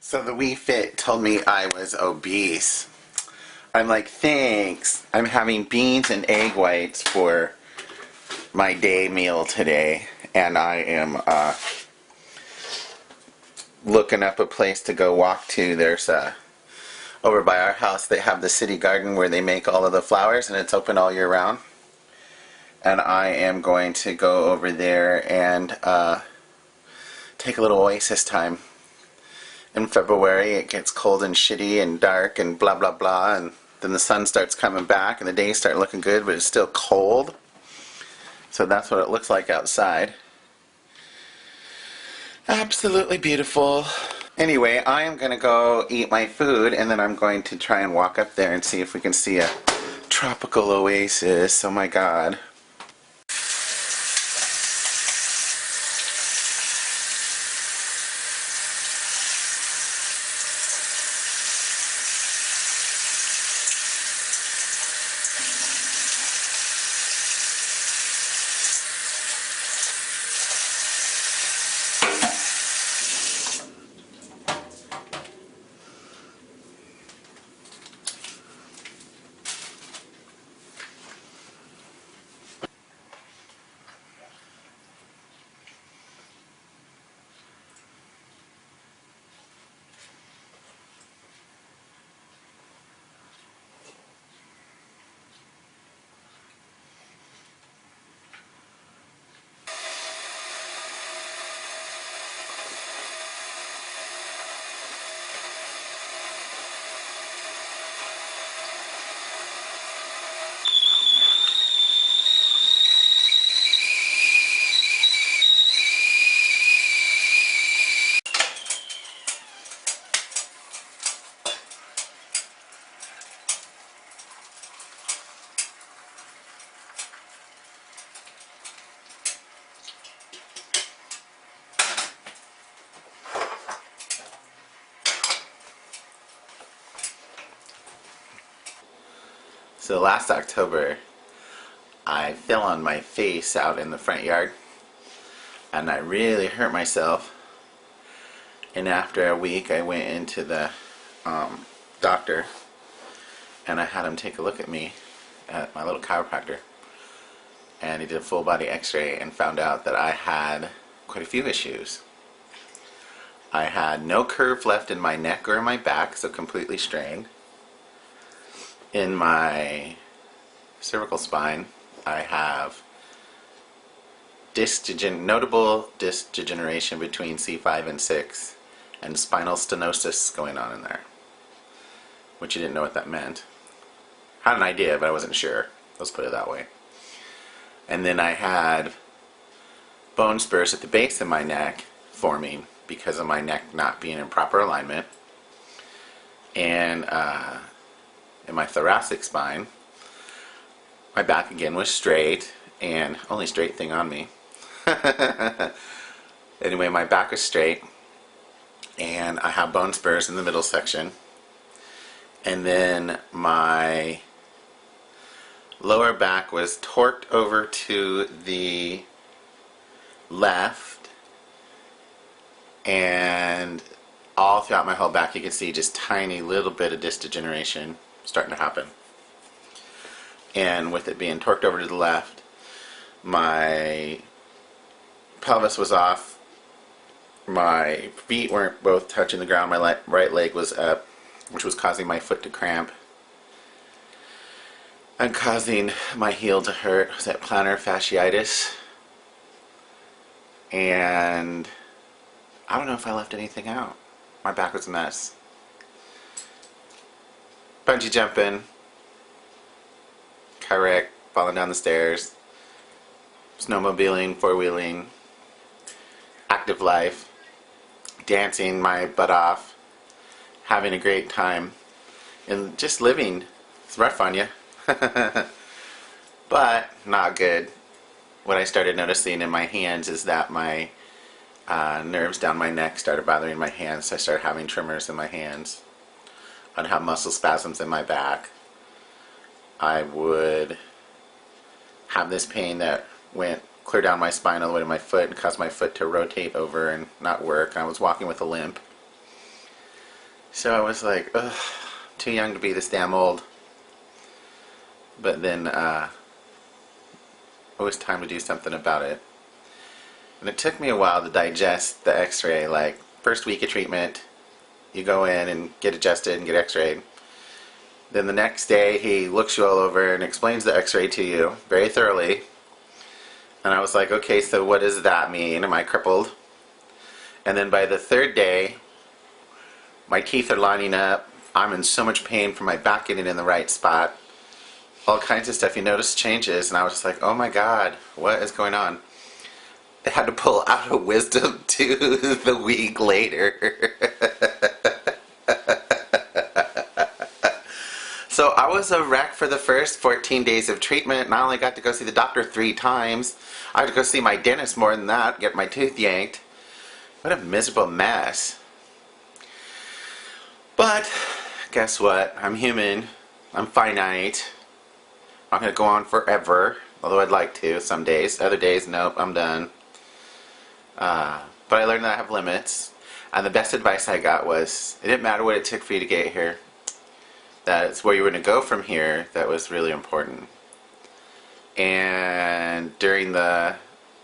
So the Wii Fit told me I was obese. I'm like, thanks. I'm having beans and egg whites for my day meal today. And I am looking up a place to go walk to. There's over by our house, they have the city garden where they make all of the flowers, and it's open all year round. And I am going to go over there and take a little oasis time. In February it gets cold and shitty and dark and blah blah blah, and then the sun starts coming back and the days start looking good, but it's still cold. So that's what it looks like outside. Absolutely beautiful. Anyway, I am going to go eat my food, and then I'm going to try and walk up there and see if we can see a tropical oasis. Oh my god. So last October, I fell on my face out in the front yard, and I really hurt myself. And after a week, I went into the doctor, and I had him take a look at me, at my little chiropractor. And he did a full body x-ray and found out that I had quite a few issues. I had no curve left in my neck or in my back, so completely strained. In my cervical spine, I have notable disc degeneration between C5 and 6, and spinal stenosis going on in there, which you didn't know what that meant. Had an idea, but I wasn't sure. Let's put it that way. And then I had bone spurs at the base of my neck forming because of my neck not being in proper alignment. And in my thoracic spine, my back again was straight, and only straight thing on me. Anyway, my back was straight, and I have bone spurs in the middle section. And then my lower back was torqued over to the left, and all throughout my whole back you can see just tiny little bit of disc degeneration starting to happen. And with it being torqued over to the left, my pelvis was off, my feet weren't both touching the ground, my right leg was up, which was causing my foot to cramp and causing my heel to hurt. It was that plantar fasciitis. And I don't know if I left anything out. My back was a mess. Bungee jumping, car wreck, falling down the stairs, snowmobiling, four-wheeling, active life, dancing my butt off, having a great time, and just living. It's rough on you. But not good. What I started noticing in my hands is that my nerves down my neck started bothering my hands, so I started having tremors in my hands. I'd have muscle spasms in my back. I would have this pain that went clear down my spine all the way to my foot and caused my foot to rotate over and not work. I was walking with a limp. So I was like, ugh, too young to be this damn old. But then it was time to do something about it. And it took me a while to digest the x-ray. Like, first week of treatment, you go in and get adjusted and get x-rayed. Then the next day, he looks you all over and explains the x-ray to you very thoroughly. And I was like, okay, so what does that mean? Am I crippled? And then by the third day, my teeth are lining up. I'm in so much pain from my back getting in the right spot. All kinds of stuff. You notice changes, and I was just like, oh my God, what is going on? They had to pull out a wisdom tooth a week later. So I was a wreck for the first 14 days of treatment, and I only got to go see the doctor 3 times. I had to go see my dentist more than that, get my tooth yanked. What a miserable mess. But guess what? I'm human. I'm finite. I'm not going to go on forever, although I'd like to some days. Other days, nope, I'm done. But I learned that I have limits. And the best advice I got was, it didn't matter what it took for you to get here. That it's where you were going to go from here that was really important. And during the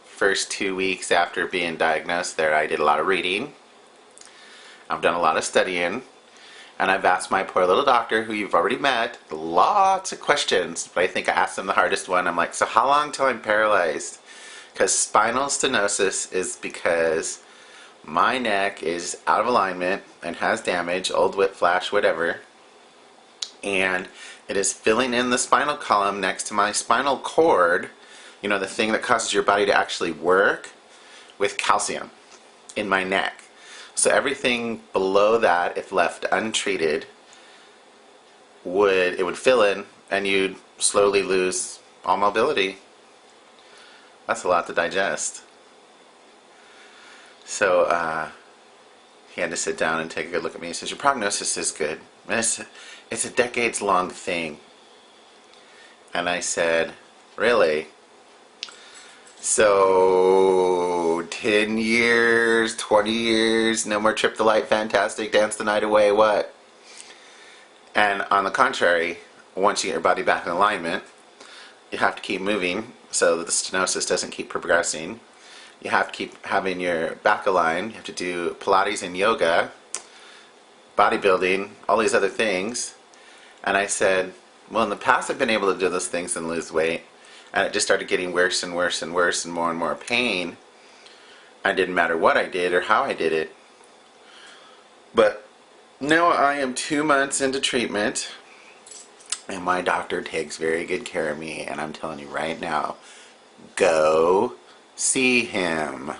first 2 weeks after being diagnosed there, I did a lot of reading. I've done a lot of studying. And I've asked my poor little doctor, who you've already met, lots of questions. But I think I asked him the hardest one. I'm like, so how long till I'm paralyzed? Because spinal stenosis is because my neck is out of alignment and has damage, old whiplash, whatever. And it is filling in the spinal column next to my spinal cord, you know, the thing that causes your body to actually work, with calcium in my neck. So everything below that, if left untreated, would fill in, and you'd slowly lose all mobility. That's a lot to digest. So he had to sit down and take a good look at me. He says, your prognosis is good. And it's a decades-long thing. And I said, really? So 10 years, 20 years, no more Trip the Light, Fantastic, Dance the Night Away, what? And on the contrary, once you get your body back in alignment, you have to keep moving so that the stenosis doesn't keep progressing. You have to keep having your back aligned. You have to do Pilates and yoga, bodybuilding, all these other things. And I said, well, in the past I've been able to do those things and lose weight. And it just started getting worse and worse and worse and more pain. It didn't matter what I did or how I did it. But now I am 2 months into treatment, and my doctor takes very good care of me. And I'm telling you right now, go see him.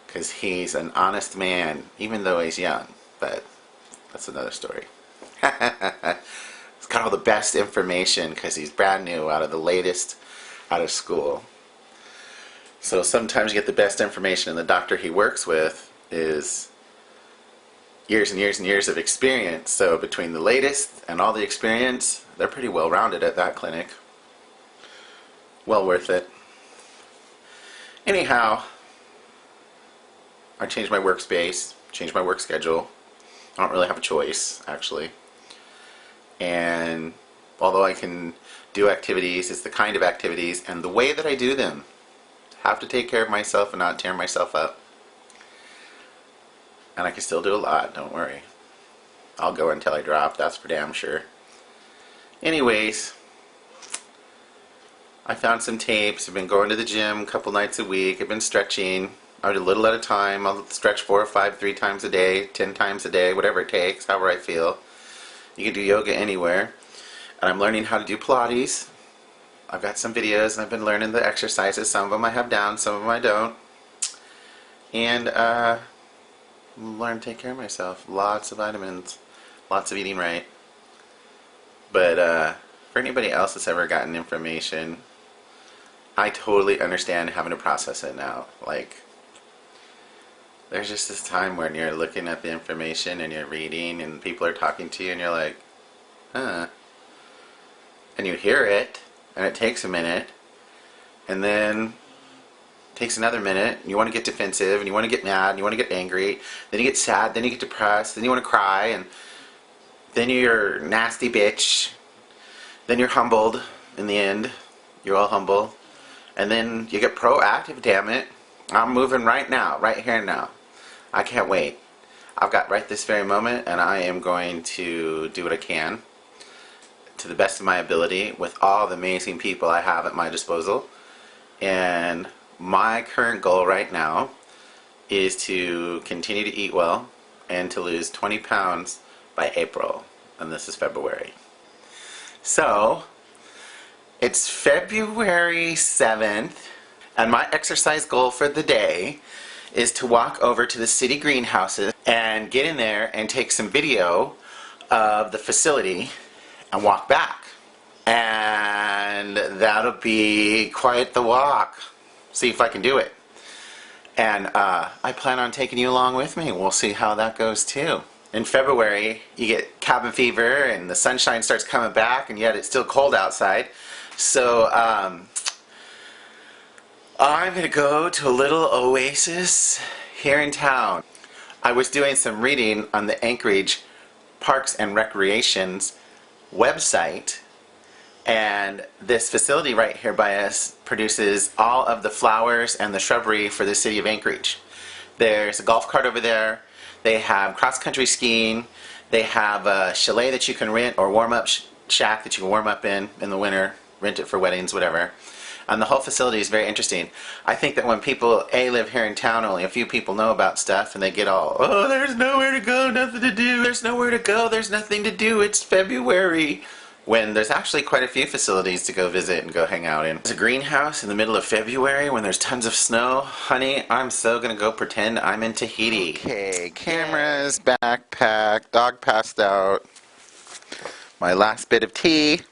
Because he's an honest man, even though he's young. But that's another story. He's got all the best information because he's brand new, out of the latest out of school. So sometimes you get the best information, and the doctor he works with is years and years and years of experience. So between the latest and all the experience, they're pretty well rounded at that clinic. Well worth it. Anyhow, I changed my workspace, changed my work schedule. I don't really have a choice, actually. And although I can do activities, it's the kind of activities and the way that I do them. Have to take care of myself and not tear myself up. And I can still do a lot, don't worry. I'll go until I drop, that's for damn sure. Anyways, I found some tapes. I've been going to the gym a couple nights a week. I've been stretching. I do a little at a time. I'll stretch 4 or 5, 3 times a day, 10 times a day, whatever it takes, however I feel. You can do yoga anywhere. And I'm learning how to do Pilates. I've got some videos and I've been learning the exercises. Some of them I have down, some of them I don't. And learn to take care of myself. Lots of vitamins. Lots of eating right. But for anybody else that's ever gotten information, I totally understand having to process it now. Like, there's just this time when you're looking at the information and you're reading and people are talking to you and you're like, huh. And you hear it and it takes a minute, and then takes another minute, and you want to get defensive, and you want to get mad, and you want to get angry, then you get sad, then you get depressed, then you want to cry, and then you're a nasty bitch, then you're humbled in the end. You're all humble. And then you get proactive, damn it. I'm moving right now, right here and now. I can't wait. I've got right this very moment, and I am going to do what I can to the best of my ability with all the amazing people I have at my disposal. And my current goal right now is to continue to eat well and to lose 20 pounds by April. And this is February. So, it's February 7th, and my exercise goal for the day is to walk over to the city greenhouses and get in there and take some video of the facility and walk back. And that'll be quite the walk. See if I can do it. And I plan on taking you along with me. We'll see how that goes too. In February, you get cabin fever and the sunshine starts coming back, and yet it's still cold outside. So I'm going to go to a little oasis here in town. I was doing some reading on the Anchorage Parks and Recreation's website, and this facility right here by us produces all of the flowers and the shrubbery for the city of Anchorage. There's a golf cart over there. They have cross-country skiing. They have a chalet that you can rent, or warm-up shack that you can warm up in the winter, rent it for weddings, whatever. And the whole facility is very interesting. I think that when people, live here in town, only a few people know about stuff, and they get all, oh, there's nowhere to go, nothing to do, there's nowhere to go, there's nothing to do, it's February. When there's actually quite a few facilities to go visit and go hang out in. There's a greenhouse in the middle of February when there's tons of snow. Honey, I'm so gonna go pretend I'm in Tahiti. Okay, cameras, backpack, dog passed out. My last bit of tea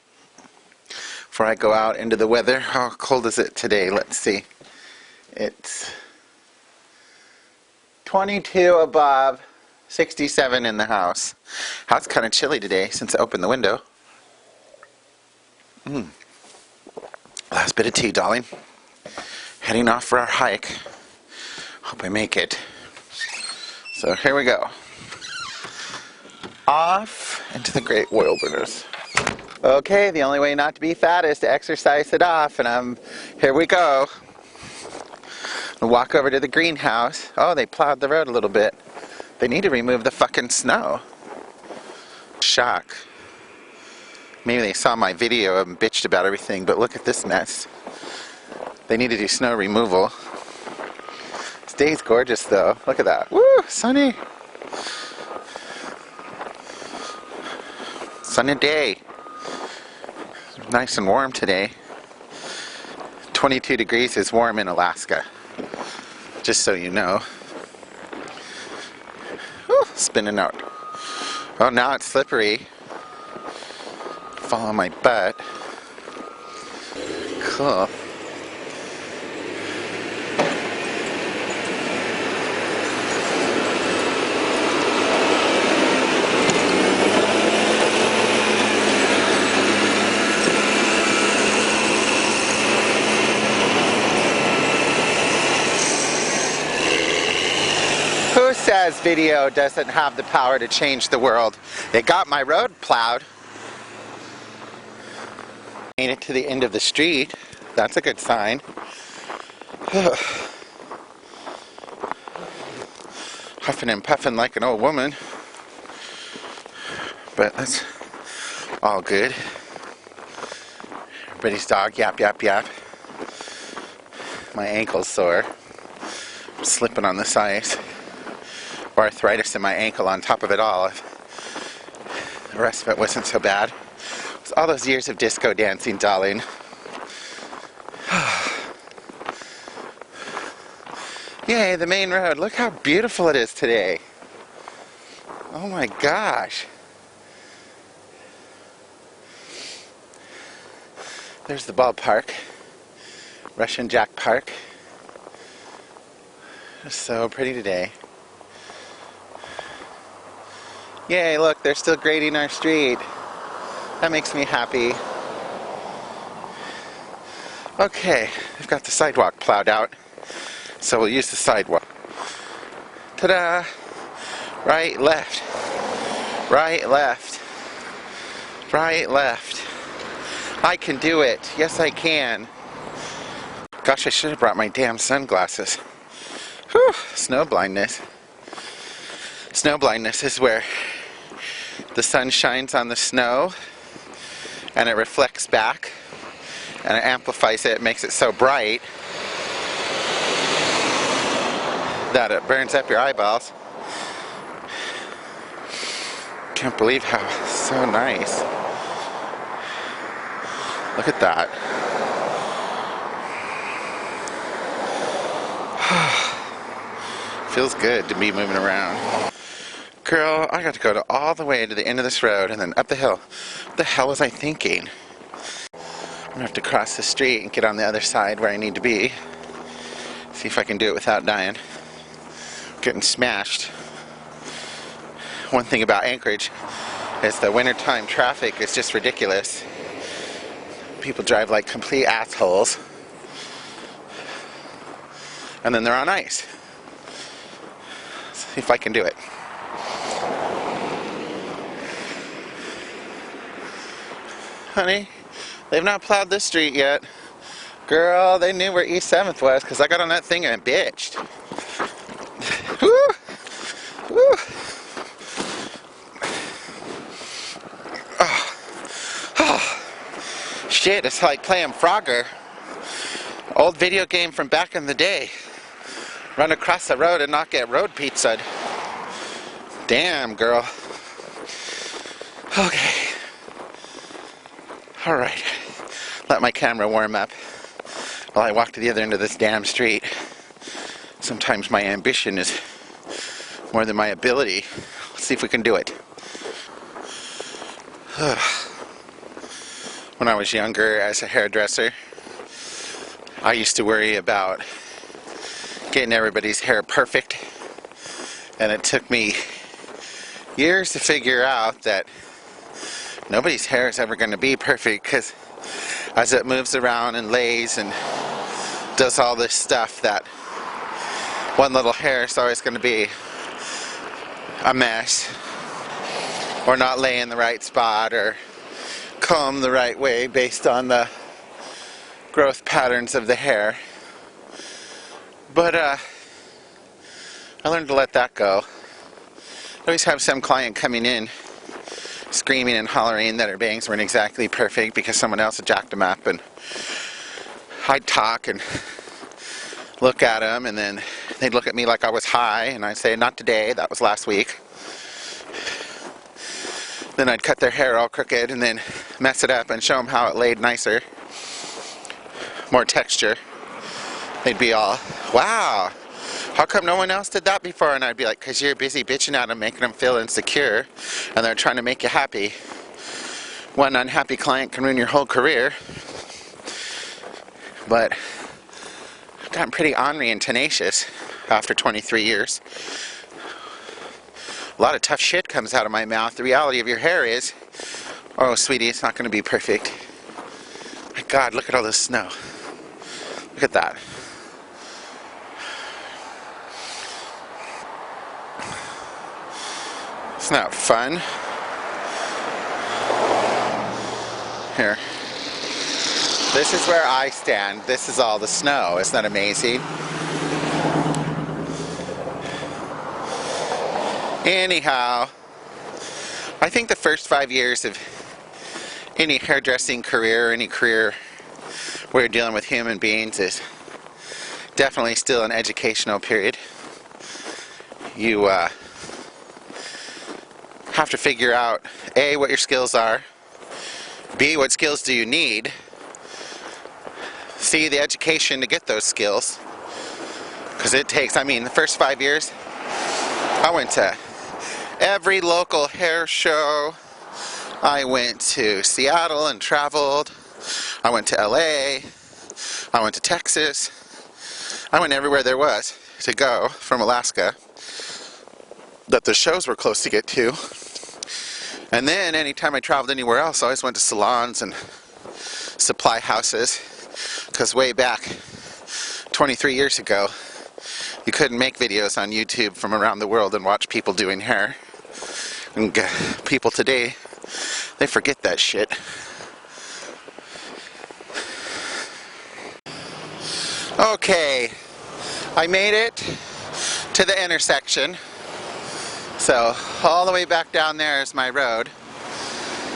before I go out into the weather. How cold is it today? Let's see. It's 22 above, 67 in the house. House kind of chilly today since I opened the window. Last bit of tea, darling. Heading off for our hike. Hope I make it. So here we go. Off into the great wilderness. Okay, the only way not to be fat is to exercise it off, and here we go. I'll walk over to the greenhouse. Oh, they plowed the road a little bit. They need to remove the fucking snow. Shock. Maybe they saw my video and bitched about everything, but look at this mess. They need to do snow removal. This day's gorgeous though. Look at that. Woo! Sunny! Sunny day. Nice and warm today. 22 degrees is warm in Alaska. Just so you know. Woo, spinning out. Oh, now it's slippery. Fall on my butt. Cool. Who says video doesn't have the power to change the world? They got my road plowed. Made it to the end of the street. That's a good sign. Huffing and puffing like an old woman. But that's all good. Everybody's dog yap yap yap. My ankle's sore. I'm slipping on this ice. Arthritis in my ankle on top of it all. The rest of it wasn't so bad. It's all those years of disco dancing, darling. Yay, the main road. Look how beautiful it is today. Oh my gosh. There's the ballpark. Russian Jack Park. It's so pretty today. Yay, look, they're still grading our street. That makes me happy. Okay, they've got the sidewalk plowed out. So we'll use the sidewalk. Ta-da! Right, left. Right, left. Right, left. I can do it. Yes, I can. Gosh, I should have brought my damn sunglasses. Whew, snow blindness. Snow blindness is where the sun shines on the snow and it reflects back and it amplifies it, makes it so bright that it burns up your eyeballs. Can't believe how so nice. Look at that. Feels good to be moving around. Girl, I got to go all the way to the end of this road and then up the hill. What the hell was I thinking? I'm gonna have to cross the street and get on the other side where I need to be. See if I can do it without dying. Getting smashed. One thing about Anchorage is the wintertime traffic is just ridiculous. People drive like complete assholes. And then they're on ice. See if I can do it. Honey, they've not plowed this street yet. Girl, they knew where East 7th was because I got on that thing and bitched. Woo! Woo! Oh. Oh. Shit, it's like playing Frogger. Old video game from back in the day. Run across the road and not get road pizzaed. Damn, girl. Okay. Alright. Let my camera warm up while I walk to the other end of this damn street. Sometimes my ambition is more than my ability. Let's see if we can do it. When I was younger as a hairdresser, I used to worry about getting everybody's hair perfect, and it took me years to figure out that nobody's hair is ever going to be perfect, because as it moves around and lays and does all this stuff, that one little hair is always going to be a mess, or not lay in the right spot, or comb the right way based on the growth patterns of the hair. But I learned to let that go. I always have some client coming in screaming and hollering that their bangs weren't exactly perfect because someone else had jacked them up, and I'd talk and look at them, and then they'd look at me like I was high, and I'd say, not today, that was last week. Then I'd cut their hair all crooked and then mess it up and show them how it laid nicer, more texture. They'd be all, wow, how come no one else did that before? And I'd be like, because you're busy bitching at them, making them feel insecure, and they're trying to make you happy. One unhappy client can ruin your whole career. But I've gotten pretty ornery and tenacious after 23 years. A lot of tough shit comes out of my mouth. The reality of your hair is, oh sweetie, it's not going to be perfect. My God, look at all this snow. Look at that. It's not fun. Here. This is where I stand. This is all the snow. Isn't that amazing? Anyhow, I think the first 5 years of any hairdressing career, any career where you're dealing with human beings, is definitely still an educational period. You have to figure out, A, what your skills are, B, what skills do you need, C, the education to get those skills, because it takes, the first 5 years, I went to every local hair show. I went to Seattle and traveled. I went to LA. I went to Texas. I went everywhere there was to go from Alaska that the shows were close to get to. And then anytime I traveled anywhere else, I always went to salons and supply houses, because way back 23 years ago, You couldn't make videos on YouTube from around the world and watch people doing hair. And people today, they forget that shit. Okay, I made it to the intersection. So all the way back down there is my road.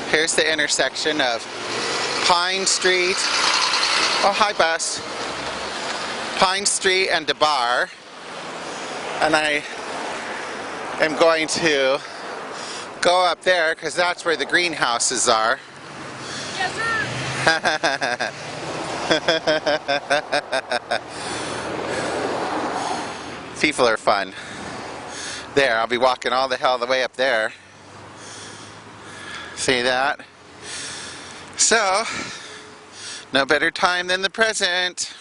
Here's the intersection of Pine Street. Oh, hi, bus. Pine Street and DeBar. And I am going to go up there because that's where the greenhouses are. Yes, sir. People are fun. There, I'll be walking all the hell the way up there. See that? So, no better time than the present.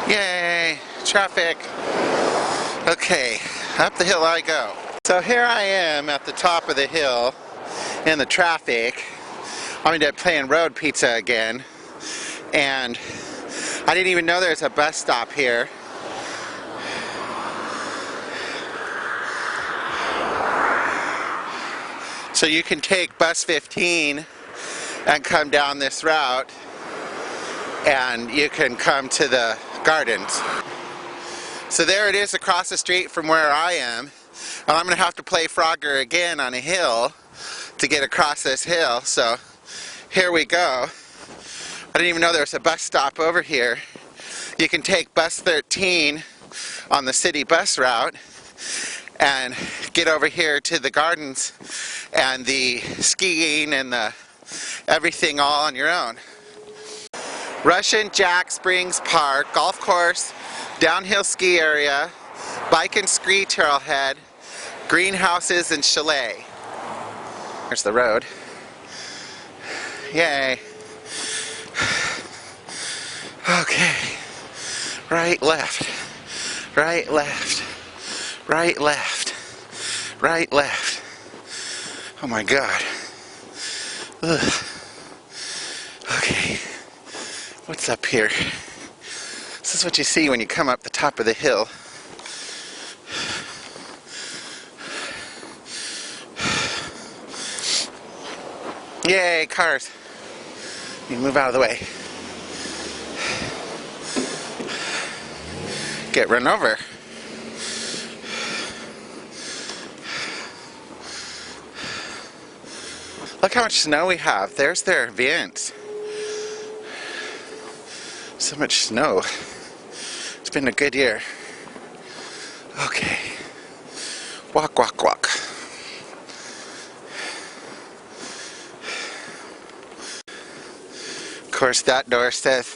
Yay! Traffic! Okay, up the hill I go. So here I am at the top of the hill in the traffic. I'm gonna be playing road pizza again. And I didn't even know there's a bus stop here. So you can take bus 15 and come down this route and you can come to the gardens. So there it is across the street from where I am. And I'm going to have to play Frogger again on a hill to get across this hill. So here we go. I didn't even know there was a bus stop over here. You can take bus 13 on the city bus route and get over here to the gardens and the skiing and the everything all on your own. Russian Jack Springs Park, golf course, downhill ski area, bike and ski trailhead, greenhouses and chalet. There's the road. Yay. Okay. Right, left. Right, left. Right, left. Right, left. Oh my God. Ugh. Okay. What's up here? This is what you see when you come up the top of the hill. Yay, cars. You move out of the way. Get run over. Look how much snow we have. There's their vents. So much snow. It's been a good year. Okay. Walk, walk, walk. Of course, that door says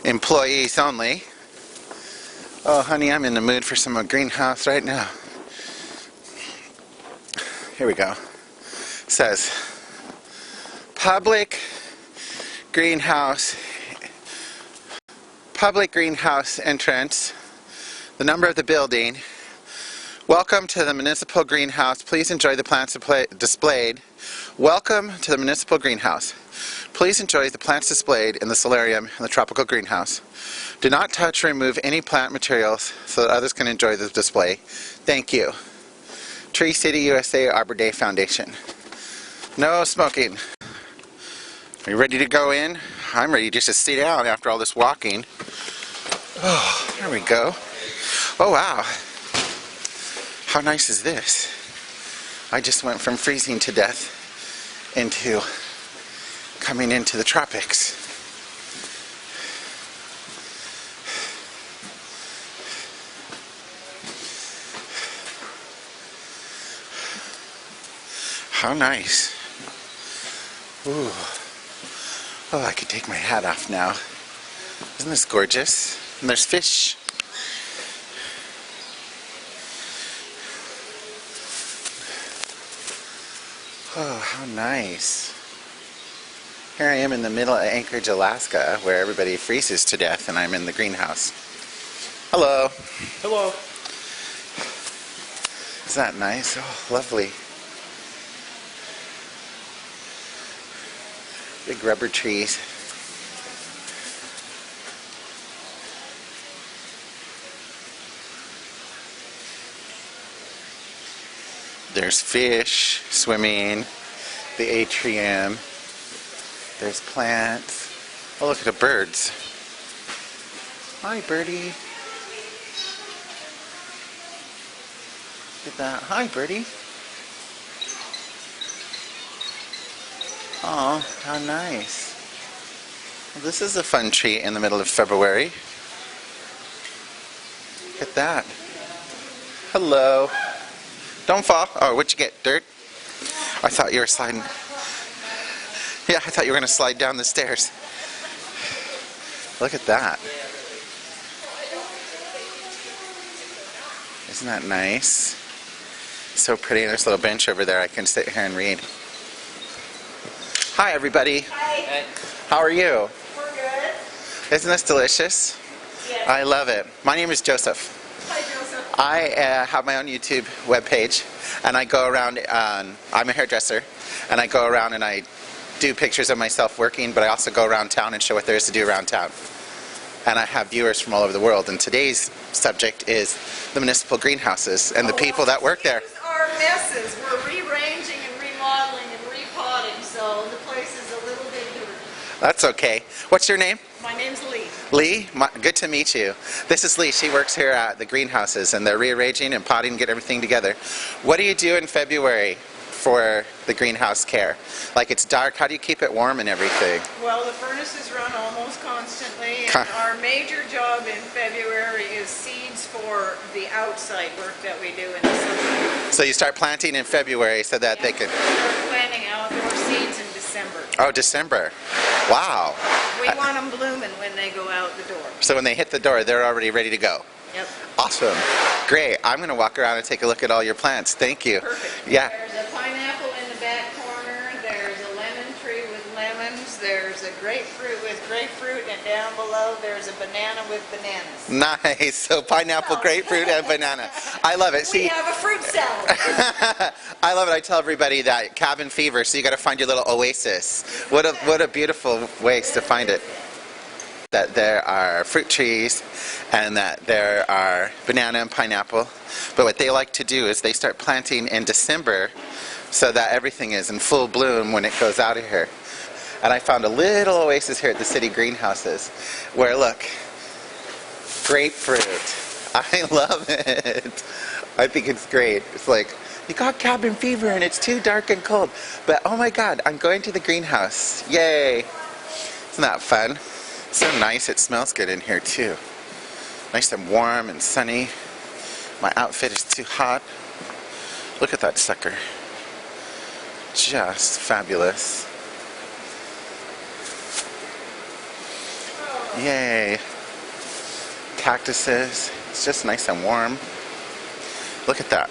employees only. Oh, honey, I'm in the mood for some greenhouse right now. Here we go. It says public greenhouse entrance, the number of the building. Welcome to the municipal greenhouse. Please enjoy the plants displayed. Welcome to the municipal greenhouse. Please enjoy the plants displayed in the solarium and the tropical greenhouse. Do not touch or remove any plant materials so that others can enjoy the display. Thank you. Tree City USA Arbor Day Foundation. No smoking. Are you ready to go in? I'm ready just to sit down after all this walking. Oh, there we go. Oh, wow. How nice is this? I just went from freezing to death into coming into the tropics. How nice. Ooh. Oh, I could take my hat off now. Isn't this gorgeous? And there's fish. Oh, how nice. Here I am in the middle of Anchorage, Alaska, where everybody freezes to death, and I'm in the greenhouse. Hello. Hello. Isn't that nice? Oh, lovely. Big rubber trees. There's fish swimming, the atrium. There's plants. Oh, look at the birds. Hi, birdie. Look at that. Hi, birdie. Oh, how nice. Well, this is a fun tree in the middle of February. Look at that. Hello. Don't fall. Oh, what'd you get? Dirt? I thought you were sliding. Yeah, I thought you were going to slide down the stairs. Look at that. Isn't that nice? So pretty. There's a little bench over there. I can sit here and read. Hi, everybody. Hi. How are you? We're good. Isn't this delicious? Yes. I love it. My name is Joseph. Hi, Joseph. I have my own YouTube webpage, and I go around. I'm a hairdresser, and I go around and I do pictures of myself working, but I also go around town and show what there is to do around town. And I have viewers from all over the world. And today's subject is the municipal greenhouses and the people that work there. These are messes. We're rearranging and remodeling and repotting, so the place is a little bit dirty. That's okay. What's your name? My name's Lee. Lee? Good to meet you. This is Lee. She works here at the greenhouses, and they're rearranging and potting and get everything together. What do you do in February for the greenhouse care? Like, it's dark. How do you keep it warm and everything? Well, the furnaces run almost constantly, and our major job in February is seeds for the outside work that we do in the summer. So you start planting in February so that they can... We're planting outdoor seeds in December. Oh, December. Wow. We want them blooming when they go out the door. So when they hit the door, they're already ready to go. Yep. Awesome. Great. I'm going to walk around and take a look at all your plants. Thank you. Perfect. Yeah. There's a pineapple in the back corner. There's a lemon tree with lemons. There's a grapefruit with grapefruit. And down below, there's a banana with bananas. Nice. So pineapple, grapefruit, and banana. I love it. We have a fruit salad. I love it. I tell everybody that cabin fever, so you got to find your little oasis. What a beautiful ways to find it. That there are fruit trees and that there are banana and pineapple. But what they like to do is they start planting in December so that everything is in full bloom when it goes out of here. And I found a little oasis here at the city greenhouses where, look, grapefruit. I love it. I think it's great. It's like, you got cabin fever and it's too dark and cold. But oh my God, I'm going to the greenhouse. Yay. Isn't that fun? So nice. It smells good in here too. Nice and warm and sunny. My outfit is too hot. Look at that sucker. Just fabulous. Yay. Cactuses. It's just nice and warm. Look at that.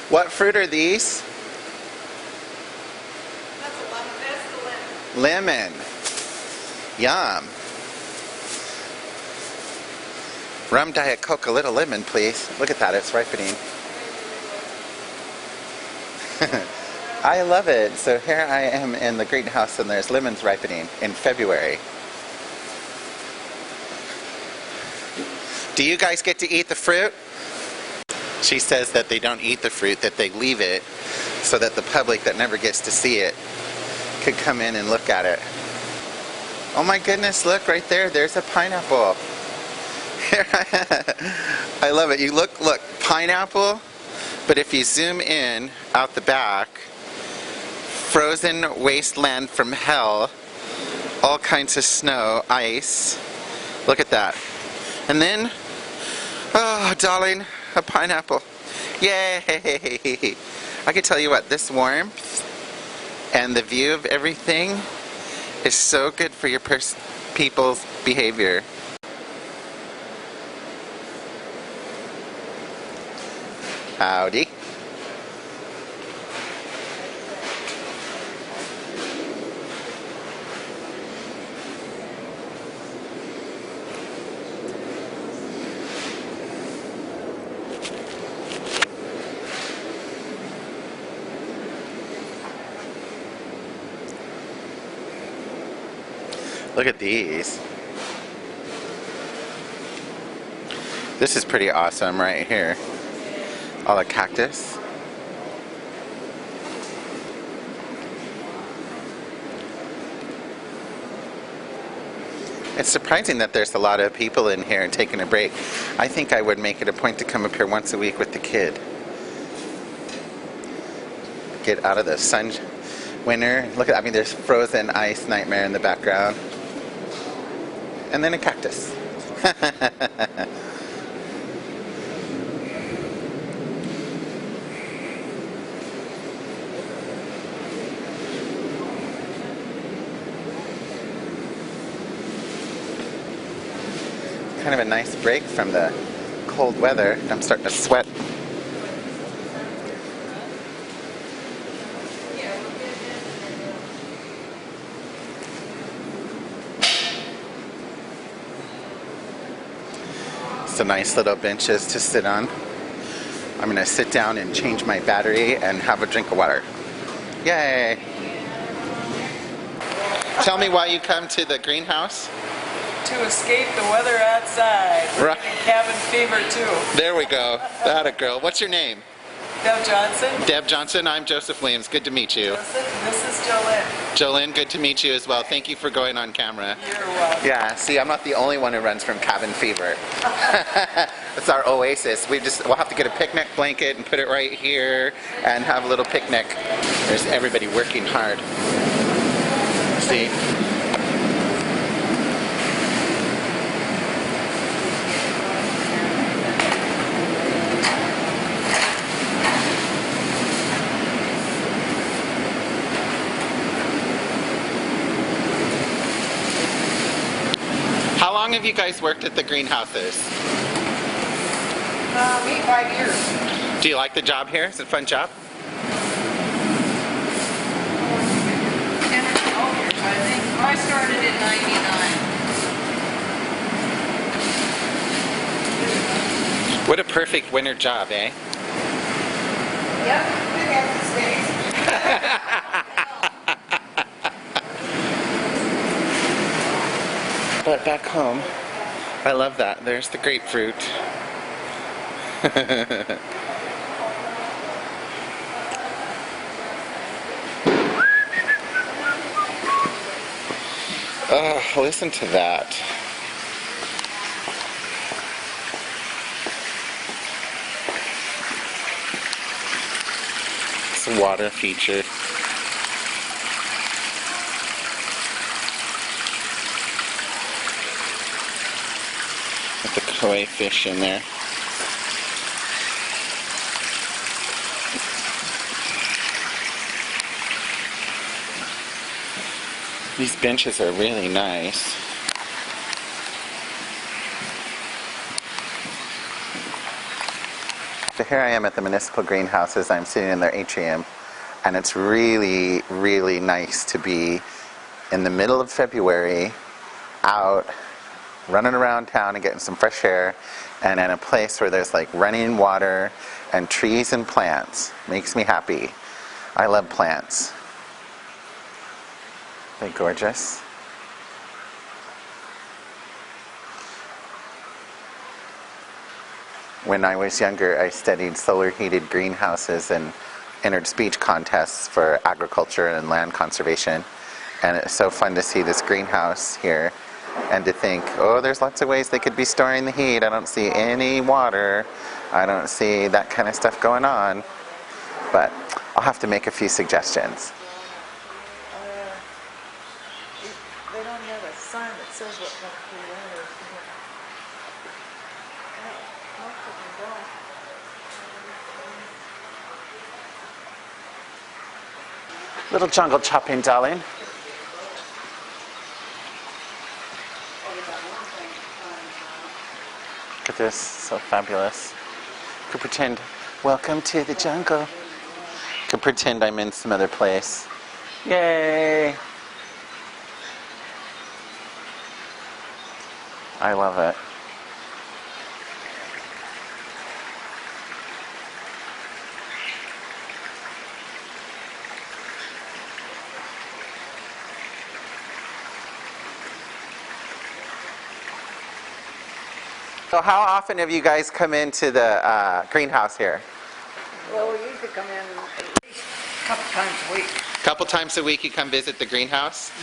What fruit are these? That's a lemon. That's the lemon. Lemon. Yum. Rum Diet Coke, a little lemon, please. Look at that, it's ripening. I love it. So here I am in the greenhouse and there's lemons ripening in February. Do you guys get to eat the fruit? She says that they don't eat the fruit, that they leave it so that the public that never gets to see it could come in and look at it. Oh my goodness, look right there, there's a pineapple. I love it. You look, pineapple, but if you zoom in out the back, frozen wasteland from hell, all kinds of snow, ice. Look at that. And then, oh darling, a pineapple. Yay! I can tell you what, this warmth and the view of everything is so good for your people's behavior. Howdy. Look at these. This is pretty awesome right here. All the cactus. It's surprising that there's a lot of people in here taking a break. I think I would make it a point to come up here once a week with the kid. Get out of the sun winter. Look at, I mean, there's frozen ice nightmare in the background. And then a cactus. Kind of a nice break from the cold weather. I'm starting to sweat. Some nice little benches to sit on. I'm going to sit down and change my battery and have a drink of water. Yay! Tell me why you come to the greenhouse. To escape the weather outside. Right. Cabin fever too. There we go. That a girl. What's your name? Deb Johnson. Deb Johnson. I'm Joseph Williams. Good to meet you. This is Jolene. Jolene, good to meet you as well. Thank you for going on camera. You're welcome. Yeah, see, I'm not the only one who runs from cabin fever. It's our oasis. We'll have to get a picnic blanket and put it right here and have a little picnic. There's everybody working hard. See? How long have you guys worked at the greenhouses? 5 years. Do you like the job here? Is it a fun job? 10 or 12 years, I think. I started in 99. What a perfect winter job, eh? Yep, it has its days. But back home, I love that. There's the grapefruit. Oh, listen to that. It's a water feature. With the koi fish in there. These benches are really nice. So here I am at the municipal greenhouses. I'm sitting in their atrium, and it's really, really nice to be in the middle of February, out running around town and getting some fresh air, and in a place where there's like running water and trees and plants. Makes me happy. I love plants. They're gorgeous. When I was younger, I studied solar heated greenhouses and entered speech contests for agriculture and land conservation. And it's so fun to see this greenhouse here and to think, oh, there's lots of ways they could be storing the heat. I don't see any water. I don't see that kind of stuff going on. But I'll have to make a few suggestions. They don't have a sign that says what kind of food that is. Little jungle chopping, darling. Look at this, so fabulous. Could pretend, welcome to the jungle. Could pretend I'm in some other place. Yay! I love it. So how often have you guys come into the greenhouse here? Well, we usually come in at least a couple times a week. Couple times a week you come visit the greenhouse?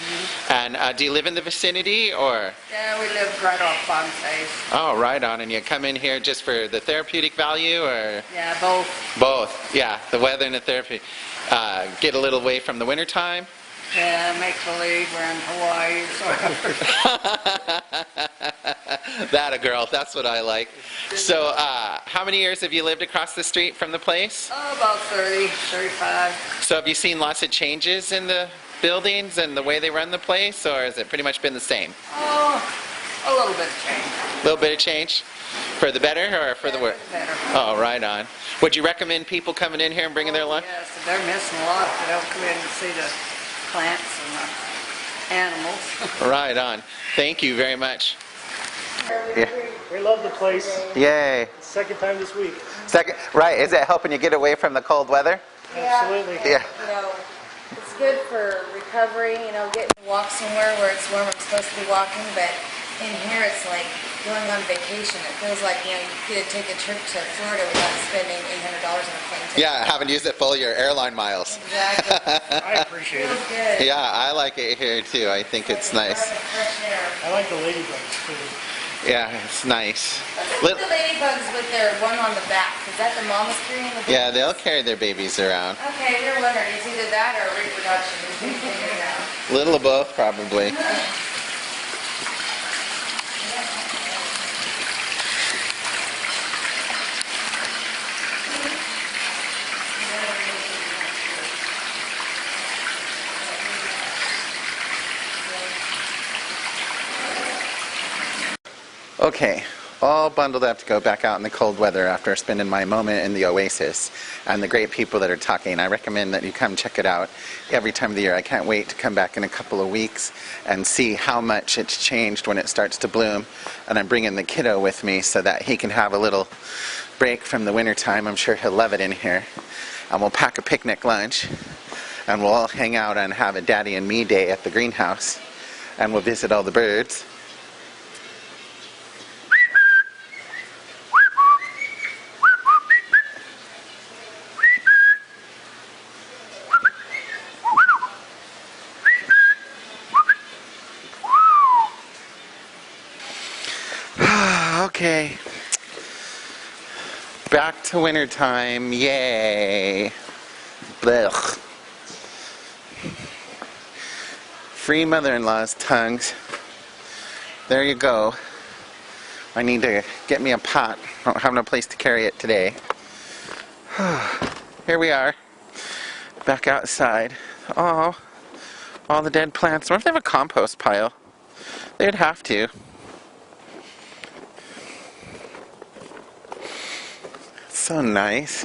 And do you live in the vicinity or? Yeah, we live right off Bonsais. Oh, right on. And you come in here just for the therapeutic value or? Yeah, both. Both, yeah. The weather and the therapy. Get a little away from the winter time? Yeah, make believe we're in Hawaii or something. That a girl, that's what I like. So how many years have you lived across the street from the place? Oh, about 30, 35. So have you seen lots of changes in the buildings and the way they run the place, or has it pretty much been the same? Oh, a little bit of change. A little bit of change? For the better or for the worse? Better. Oh, right on. Would you recommend people coming in here and bringing their lunch? Yes, they're missing a lot if they don't come in and see the plants and the animals. Right on. Thank you very much. Yeah. We love the place. Yay. Second time this week. Second, right, is it helping you get away from the cold weather? Absolutely. Yeah. You know, it's good for recovery, you know, getting to walk somewhere where it's warm, I'm supposed to be walking, but in here it's like going on vacation. It feels like, you know, you get to take a trip to Florida without spending $800 on a plane ticket. Yeah, haven't used it full of your airline miles. Exactly. I appreciate Feels it. good. Yeah, I like it here too. I think it's nice. Breath of fresh air. I like the ladybugs too. Yeah, it's nice. Look at the ladybugs with their one on the back. Is that the mama's carrying the baby? Yeah, they'll carry their babies around. Okay, we were wondering, it's either that or reproduction. We couldn't figure it out. Little of both, probably. Okay, all bundled up to go back out in the cold weather after spending my moment in the oasis and the great people that are talking. I recommend that you come check it out every time of the year. I can't wait to come back in a couple of weeks and see how much it's changed when it starts to bloom. And I'm bringing the kiddo with me so that he can have a little break from the winter time. I'm sure he'll love it in here. And we'll pack a picnic lunch and we'll all hang out and have a daddy and me day at the greenhouse. And we'll visit all the birds. Okay, back to winter time, yay. Blech. Free mother-in-law's tongues. There you go. I need to get me a pot. I don't have no place to carry it today. Here we are, back outside. Oh, all the dead plants. I wonder if they have a compost pile. They'd have to. So nice.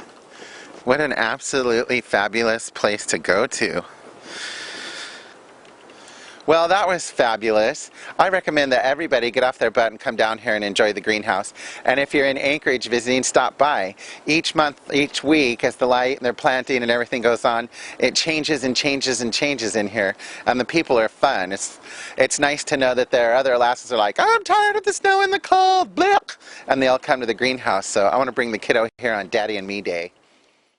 What an absolutely fabulous place to go to. Well, that was fabulous. I recommend that everybody get off their butt and come down here and enjoy the greenhouse. And if you're in Anchorage visiting, stop by. Each month, each week, as the light and their planting and everything goes on, it changes and changes and changes in here. And the people are fun. It's nice to know that there are other Alaskans who are like, I'm tired of the snow and the cold, blech! And they all come to the greenhouse. So I want to bring the kiddo here on Daddy and Me Day.